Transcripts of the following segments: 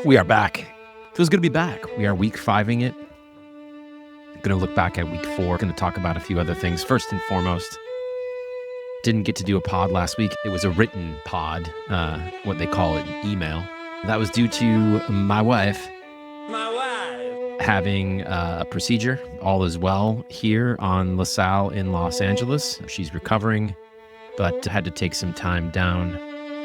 We are back. Feels good to be back. We are week 5ing it. Going to look back at week 4. Going to talk about a few other things. First and foremost, didn't get to do a pod last week. It was a written pod, what they call it, email. That was due to my wife having a procedure. All is well here on LaSalle in Los Angeles. She's recovering, but had to take some time down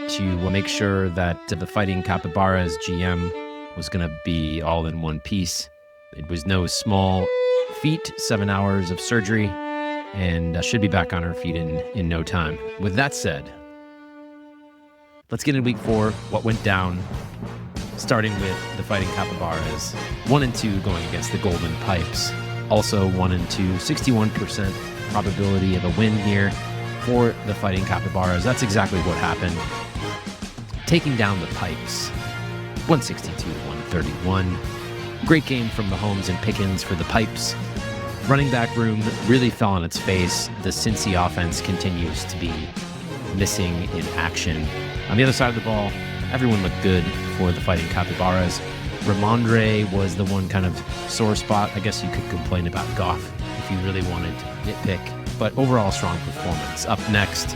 to make sure that the Fighting Capybara's GM was going to be all in one piece. It was no small feat, 7 hours of surgery, and should be back on her feet in no time. With that said, let's get into week 4, what went down, starting with the Fighting Capybaras. 1-2 going against the Golden Pipes. Also 1-2, 61% probability of a win here for the Fighting Capybaras. That's exactly what happened. Taking down the Pipes, 162-131. Great game from Mahomes and Pickens for the Pipes. Running back room really fell on its face. The Cincy offense continues to be missing in action. On the other side of the ball, everyone looked good for the Fighting Capybaras. Ramondre was the one kind of sore spot. I guess you could complain about Goff if you really wanted to nitpick, but overall strong performance. Up next,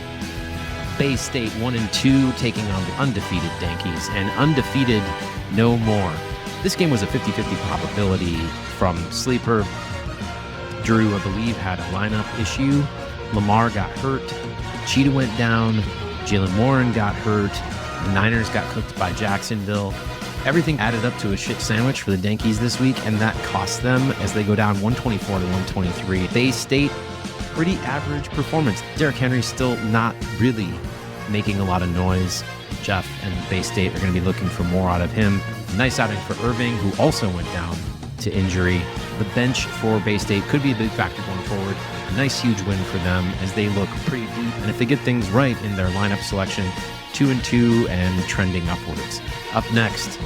Bay State 1-2 taking on the undefeated Yankees, and undefeated no more. This game was a 50-50 probability from Sleeper. Drew, I believe, had a lineup issue. Lamar got hurt. Cheetah went down. Jalen Warren got hurt. The Niners got cooked by Jacksonville. Everything added up to a shit sandwich for the Yankees this week, and that cost them as they go down 124-123. Bay State, pretty average performance. Derrick Henry still not really making a lot of noise. Jeff and Bay State are going to be looking for more out of him. Nice outing for Irving, who also went down to injury. The bench for Bay State could be a big factor going forward. A nice, huge win for them as they look pretty deep. And if they get things right in their lineup selection, 2-2 and trending upwards. Up next,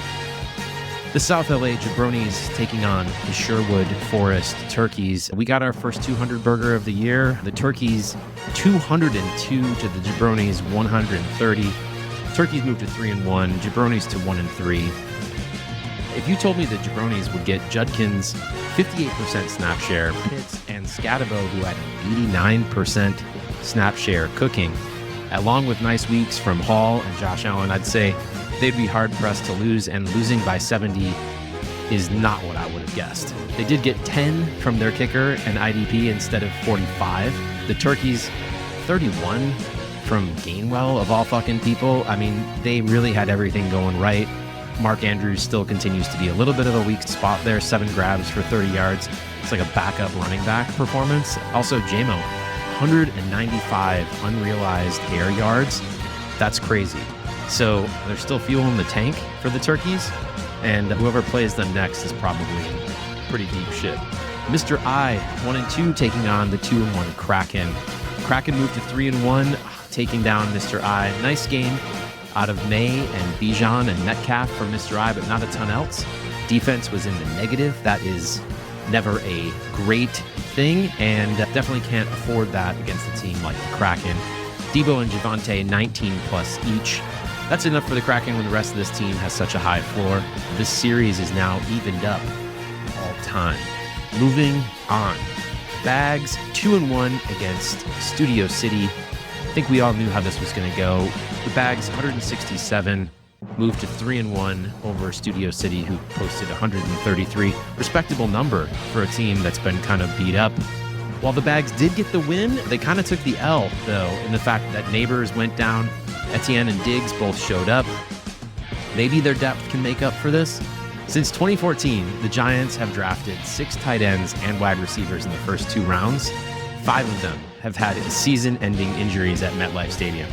the South LA Jabronis taking on the Sherwood Forest Turkeys. We got our first 200 burger of the year. The Turkeys 202 to the Jabronis 130. Turkeys moved to 3-1. Jabronis to 1-3. If you told me the Jabronis would get Judkins 58% snap share, Pitts and Scadabo, who had 89% snap share cooking, along with nice weeks from Hall and Josh Allen, I'd say they'd be hard-pressed to lose, and losing by 70 is not what I would have guessed. They did get 10 from their kicker and IDP instead of 45. The Turkeys, 31 from Gainwell, of all fucking people. I mean, they really had everything going right. Mark Andrews still continues to be a little bit of a weak spot there. 7 grabs for 30 yards. It's like a backup running back performance. Also, JMO, 195 unrealized air yards. That's crazy. So they're still fueling the tank for the Turkeys, and whoever plays them next is probably in pretty deep shit. Mr. I, 1-2, taking on the 2-1 Kraken. Kraken moved to 3-1, taking down Mr. I. Nice game out of May and Bijan and Metcalf for Mr. I, but not a ton else. Defense was in the negative. That is never a great thing, and definitely can't afford that against a team like the Kraken. Debo and Javonte, 19 plus each. That's enough for the Kraken when the rest of this team has such a high floor. This series is now evened up all time. Moving on. Bags, 2-1 against Studio City. I think we all knew how this was going to go. The Bags, 167, moved to 3-1 over Studio City, who posted 133. Respectable number for a team that's been kind of beat up. While the Bags did get the win, they kind of took the L, though, in the fact that Neighbors went down. Etienne and Diggs both showed up. Maybe their depth can make up for this. Since 2014, the Giants have drafted 6 tight ends and wide receivers in the first 2 rounds. 5 of them have had season-ending injuries at MetLife Stadium.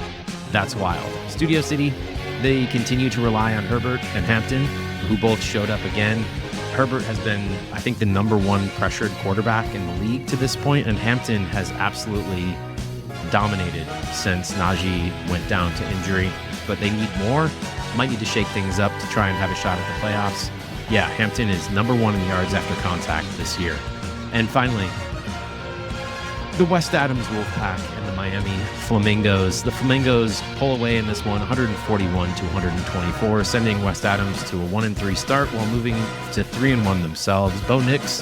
That's wild. Studio City, they continue to rely on Herbert and Hampton, who both showed up again. Herbert has been, I think, the number 1 pressured quarterback in the league to this point, and Hampton has absolutely dominated since Najee went down to injury. But they need more. Might need to shake things up to try and have a shot at the playoffs. Yeah, Hampton is number 1 in yards after contact this year. And finally, the West Adams Wolfpack and the Miami Flamingos. The Flamingos pull away in this one, 141 to 124, sending West Adams to a 1-3 start while moving to 3-1 themselves. Bo Nix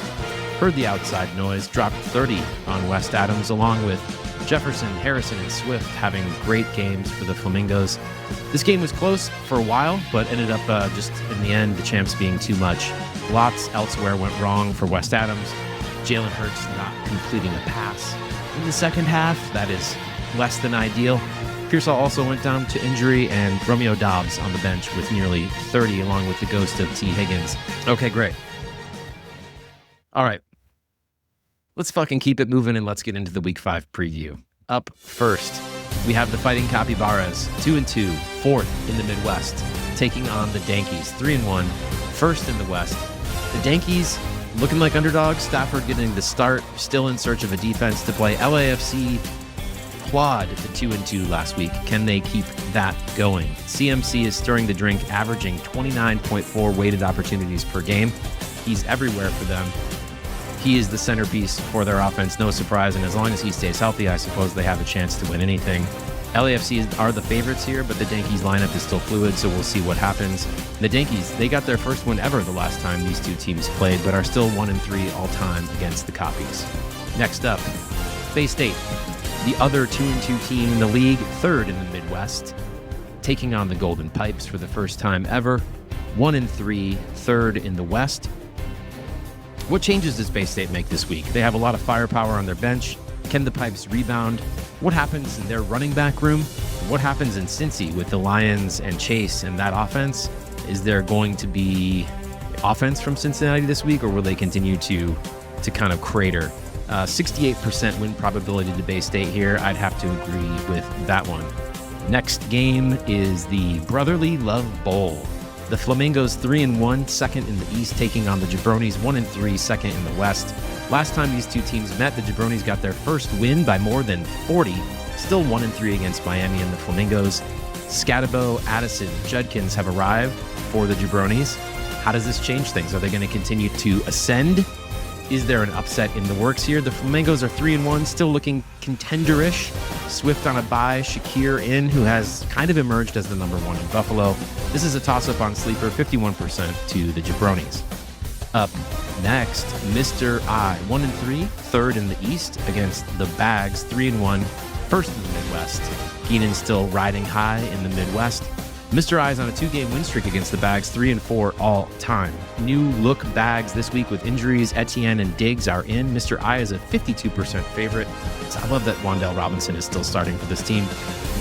heard the outside noise, dropped 30 on West Adams, along with Jefferson, Harrison, and Swift having great games for the Flamingos. This game was close for a while, but ended up just in the end, the champs being too much. Lots elsewhere went wrong for West Adams. Jalen Hurts not completing a pass in the second half. That is less than ideal. Pearsall also went down to injury, and Romeo Dobbs on the bench with nearly 30, along with the ghost of T. Higgins. Okay, great. All right. Let's fucking keep it moving, and let's get into the Week 5 preview. Up first, we have the Fighting Capybaras, 2-2, fourth in the Midwest, taking on the Yankees, 3-1, first in the West. The Yankees looking like underdogs. Stafford getting the start, still in search of a defense to play. LAFC clawed the 2-2 last week. Can they keep that going? CMC is stirring the drink, averaging 29.4 weighted opportunities per game. He's everywhere for them. He is the centerpiece for their offense, no surprise, and as long as he stays healthy, I suppose they have a chance to win anything. LAFC are the favorites here, but the Yankees lineup is still fluid, so we'll see what happens. The Yankees, they got their first win ever the last time these two teams played, but are still 1-3 all-time against the Copies. Next up, Bay State, the other 2-2 team in the league, third in the Midwest, taking on the Golden Pipes for the first time ever, 1-3, third in the West. What changes does Bay State make this week? They have a lot of firepower on their bench. Can the Pipes rebound? What happens in their running back room? What happens in Cincy with the Lions and Chase and that offense? Is there going to be offense from Cincinnati this week, or will they continue to kind of crater? 68% win probability to Bay State here. I'd have to agree with that one. Next game is the Brotherly Love Bowl. The Flamingos 3-1, second in the East, taking on the Jabronis 1-3, second in the West. Last time these two teams met, the Jabronis got their first win by more than 40, still 1-3 against Miami and the Flamingos. Scatabo, Addison, Judkins have arrived for the Jabronis. How does this change things? Are they going to continue to ascend? Is there an upset in the works here? The Flamingos are 3-1, still looking contenderish. Swift on a bye, Shakir in, who has kind of emerged as the number one in Buffalo. This is a toss-up on Sleeper, 51% to the Jabronis. Up next, Mr. I, 1-3, third in the East against the Bags, 3-1, first in the Midwest. Keenan still riding high in the Midwest. Mr. I is on a 2-game win streak against the Bags, 3-4 all time. New look Bags this week with injuries. Etienne and Diggs are in. Mr. I is a 52% favorite. So I love that Wan'Dale Robinson is still starting for this team.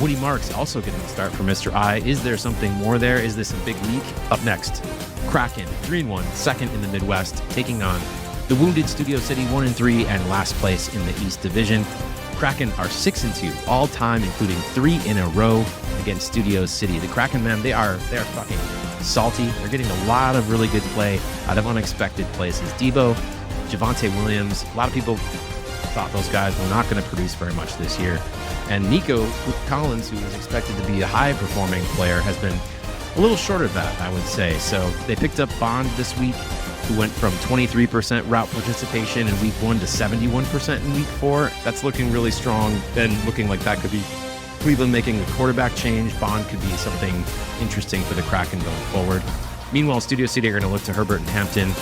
Woody Marks also getting the start for Mr. I. Is there something more there? Is this a big leak? Up next, Kraken, 3-1, second in the Midwest, taking on the wounded Studio City, 1-3, and last place in the East Division. Kraken are 6-2 all time, including 3 in a row against Studio City. The Kraken, man, they're fucking salty. They're getting a lot of really good play out of unexpected places. Debo, Javonte Williams, a lot of people thought those guys were not going to produce very much this year. And Nico Collins, who was expected to be a high-performing player, has been a little short of that, I would say. So they picked up Bond this week, who went from 23% route participation in week 1 to 71% in week 4. That's looking really strong, and looking like that could be Cleveland making a quarterback change. Bond could be something interesting for the Kraken going forward. Meanwhile, Studio City are going to look to Herbert and Hampton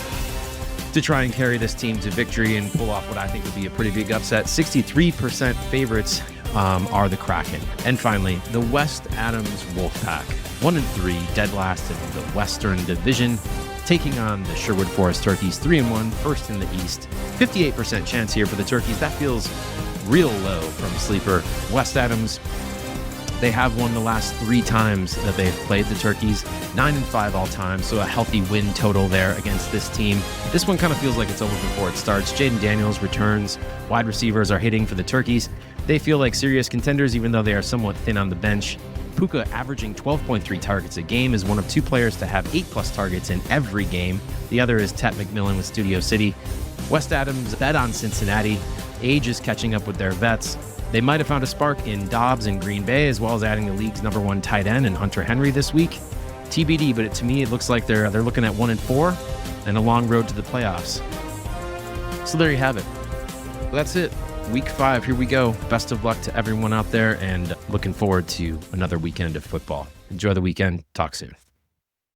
to try and carry this team to victory and pull off what I think would be a pretty big upset. 63% favorites are the Kraken. And finally, the West Adams Wolfpack, 1-3, dead last in the Western Division, taking on the Sherwood Forest Turkeys, 3-1, first in the East. 58% chance here for the Turkeys. That feels real low from Sleeper. West Adams, they have won the last 3 times that they've played the Turkeys, 9-5 all time, so a healthy win total there against this team. This one kind of feels like it's over before it starts. Jaden Daniels returns. Wide receivers are hitting for the Turkeys. They feel like serious contenders, even though they are somewhat thin on the bench. Puka, averaging 12.3 targets a game, is one of 2 players to have 8+ targets in every game. The other is Tet McMillan with Studio City. West Adams bet on Cincinnati. Age is catching up with their vets. They might have found a spark in Dobbs and Green Bay, as well as adding the league's number 1 tight end in Hunter Henry this week. TBD, but to me it looks like they're looking at 1-4 and a long road to the playoffs. So there you have it. Well, that's it. Week 5, here we go. Best of luck to everyone out there, and looking forward to another weekend of football. Enjoy the weekend. Talk soon.